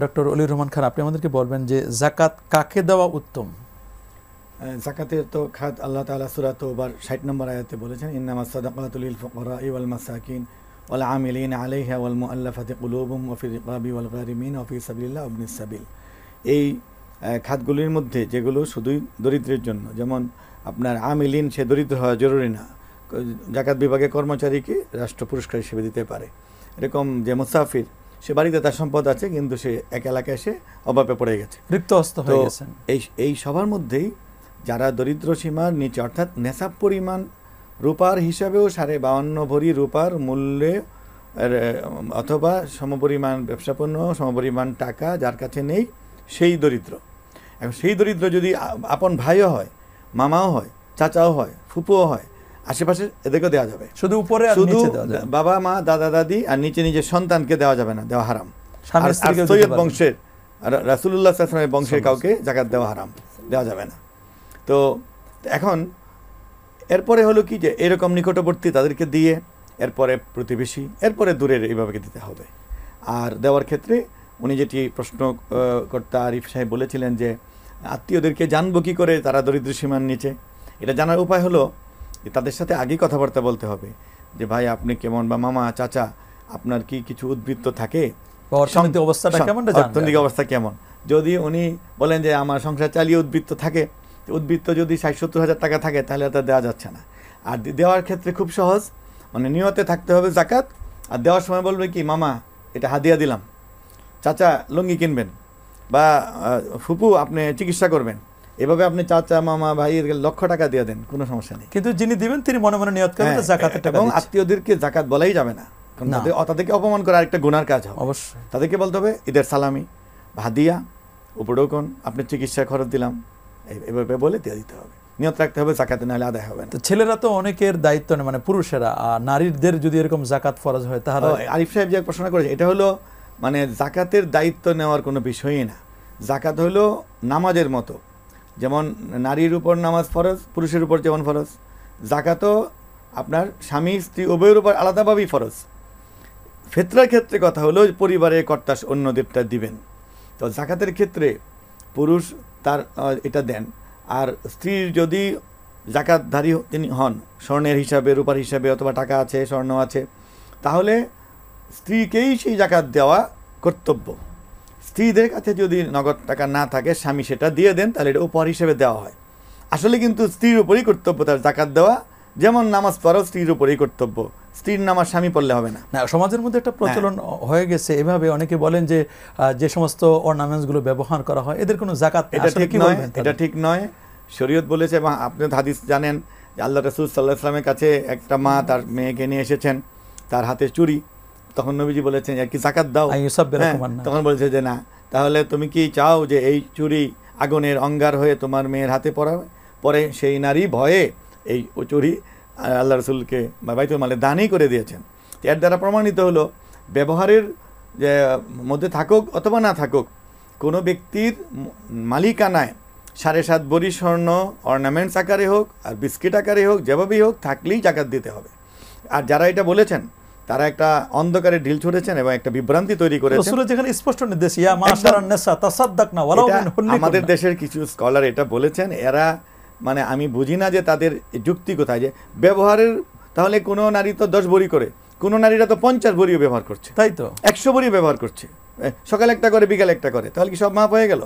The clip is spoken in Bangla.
ডক্টর অলিউর রহমান খান, আপনি আমাদেরকে বলবেন যে যাকাত কাকে দেওয়া উত্তম? যাকাতের তো খাত আল্লাহ তাআলা সূরা তওবার ৬০ নম্বর আয়াতে বলেছেন, ইন্নামাস সাদাকাতু লিল ফুকারাই ওয়াল মাসাকিন ওয়াল আমিলিন আলাইহা ওয়াল মুআল্লাফাতি কুলুবুহুম ওয়া ফির রিকাবি ওয়াল গারিমিন ওয়া ফি সাবিলিল্লাহ ওয়া ইবনিস সাবিল। এই খাতগুলির মধ্যে যেগুলো শুধুই দরিদ্রের জন্য, যেমন আপনার আমিলিন, সে দরিদ্র হওয়া জরুরি না, জাকাত বিভাগে কর্মচারীকে রাষ্ট্র পুরস্কার হিসেবে দিতে পারে। এরকম যে মুসাফির, সে বাড়িতে তার সম্পদ আছে কিন্তু সে এক এলাকায় এসে অভাবে পড়ে গেছে, রিক্ত হস্ত হয়ে গেছেন, এই সবার মধ্যেই যারা দরিদ্র সীমার নিচে, অর্থাৎ নেশাব পরিমাণ রূপার হিসাবেও 52.5 ভরি রূপার মূল্যে অথবা সমপরিমাণ ব্যবসাপণ্য, সমপরিমাণ টাকা যার কাছে নেই, সেই দরিদ্র। এখন সেই দরিদ্র যদি আপন ভাইও হয়, মামাও হয়, চাচাও হয়, ফুপুও হয়, আশেপাশে এদেরকে দেওয়া যাবে। শুধু উপরে, শুধু বাবা মা দাদা দাদি আর নিচে নিজের সন্তানকে দেওয়া যাবে না, দেওয়া হারাম। সৈয়দ বংশের, রাসূলুল্লাহ সাল্লাল্লাহু আলাইহি ওয়াসাল্লামের বংশের কাউকে জাকাত দেওয়া হারাম, দেওয়া যাবে না। তো এখন এরপরে হলো কি, যে এরকম নিকটবর্তী তাদেরকে দিয়ে, এরপরে প্রতিবেশী, এরপরে দূরের, এইভাবে দিতে হবে। আর দেওয়ার ক্ষেত্রে উনি যেটি প্রশ্নকর্তা আরিফ সাহেব বলেছিলেন যে আত্মীয়দেরকে জানবো কী করে তারা দরিদ্র সীমার নিচে, এটা জানার উপায় হলো তাদের সাথে আগেই কথাবার্তা বলতে হবে যে ভাই আপনি কেমন, বা মামা চাচা আপনার কি কিছু উদ্বৃত্ত থাকে, অর্থনৈতিক অবস্থাটা কেমন, অর্থনৈতিক অবস্থা কেমন। যদি উনি বলেন যে আমার সংসার চালিয়ে উদ্বৃত্ত থাকে, উদ্বৃত্ত যদি 60-70 হাজার টাকা থাকে, তাহলে তা দেওয়া যাচ্ছে না। আর দেওয়ার ক্ষেত্রে খুব সহজ, মানে নিয়তে থাকতে হবে জাকাত, আর দেওয়ার সময় বলবে কি, মামা এটা হাদিয়া দিলাম, চাচা লুঙ্গি কিনবেন, বা ফুপু আপনি চিকিৎসা করবেন। এভাবে আপনি চাচা মামা ভাই লক্ষ টাকা দিয়ে দেন, কোনো সমস্যা নেই, কিন্তু যিনি দিবেন তিনি মনে মনে নিয়ত করবেন জাকাতের টাকা। এবং আত্মীয়দেরকে জাকাত বলাই যাবে না, কারণ তাদেরকে অপমান করা আরেকটা গুনার কাজ হবে। অবশ্যই তাদেরকে বলতে হবে ঈদের সালামি, হাদিয়া, উপঢৌকন, আপনি চিকিৎসা খরচ দিলাম, এভাবে বলে দিয়ে দিতে হবে। নিয়ত রাখতে হবে, জাকাতে নাহলে আদায় হবে না। তো ছেলেরা তো অনেকের দায়িত্ব নেই, মানে পুরুষেরা, আর নারীদের যদি এরকম জাকাত ফরজ হয় তাহলে? আরিফ সাহেব যে প্রশ্ন করেছে, এটা হলো মানে জাকাতের দায়িত্ব নেওয়ার কোনো বিষয়ই না। জাকাত হলো নামাজের মতো, যেমন নারীর উপর নামাজ ফরজ, পুরুষের উপর যেমন ফরজ, জাকাতও আপনার স্বামী স্ত্রী উভয়ের উপর আলাদাভাবেই ফরজ। ফিতরার ক্ষেত্রে কথা হলো পরিবারের কর্তা অন্যদেরটা দিবেন। তো জাকাতের ক্ষেত্রে পুরুষ তার এটা দেন, আর স্ত্রীর যদি জাকাতধারী তিনি হন, স্বর্ণের হিসাবে, রূপার হিসাবে, অথবা টাকা আছে, স্বর্ণ আছে, তাহলে স্ত্রীকেই সেই জাকাত দেওয়া কর্তব্য। স্ত্রীদের কাছে যদি নগদ টাকা না থাকে, স্বামী সেটা দিয়ে দেন, তাহলে এটা উপহার হিসেবে দেওয়া হয়। আসলে কিন্তু স্ত্রীর উপরেই কর্তব্য তার জাকাত দেওয়া, যেমন নামাজ পড়াও স্ত্রীর উপরেই কর্তব্য, স্ত্রীর নামাজ স্বামী পড়লে হবে না। সমাজের মধ্যে একটা প্রচলন হয়ে গেছে এভাবে, অনেকে বলেন যে যে সমস্ত অর্নামেন্টসগুলো ব্যবহার করা হয় এদের কোনো জাকাত, এটা ঠিক নয়, এটা ঠিক নয়। শরীয়ত বলেছে, এবং আপনি হাদিস জানেন, আল্লাহ রাসূল সাল্লাল্লাহু আলাইহি ওয়াসাল্লামের কাছে একটা মা তার মেয়েকে নিয়ে এসেছেন, তার হাতে চুরি। তখন নবীজি বলেছেন আর কি জাকাত দাও, তখন বলেছে যে না, তাহলে তুমি কি চাও যে এই চুরি আগুনের অঙ্গার হয়ে তোমার মেয়ের হাতে পড়াবে? পরে সেই নারী ভয়ে এই চুরি আল্লাহ রাসূলকে বাইতুল মালে দানই করে দিয়েছেন। এর দ্বারা প্রমাণিত হলো ব্যবহারের যে মধ্যে থাকুক অথবা না থাকুক, কোনো ব্যক্তির মালিকানায় 7.5 ভরি স্বর্ণ অর্নামেন্টস আকারে হোক আর বিস্কিট আকারে হোক, যেভাবেই হোক, থাকলেই জাকাত দিতে হবে। আর যারা এটা বলেছেন তারা একটা অন্ধকারে ঢিল ছুড়েছেন এবং একটা বিভ্রান্তি তৈরি করেছেন। যেখানে স্পষ্ট নির্দেশ, আমাদের দেশের কিছু স্কলার এটা বলেছেন, এরা মানে আমি বুঝি না যে তাদের যুক্তি কোথায়, যে ব্যবহারের, তাহলে কোনো নারী তো 10 ভরি করে, কোনো নারীরা তো 50 ভরিও ব্যবহার করছে, তাই তো 100 ভরি ব্যবহার করছে, সকালে একটা করে বিকালে একটা করে, তাহলে কি সব মাপ হয়ে গেল?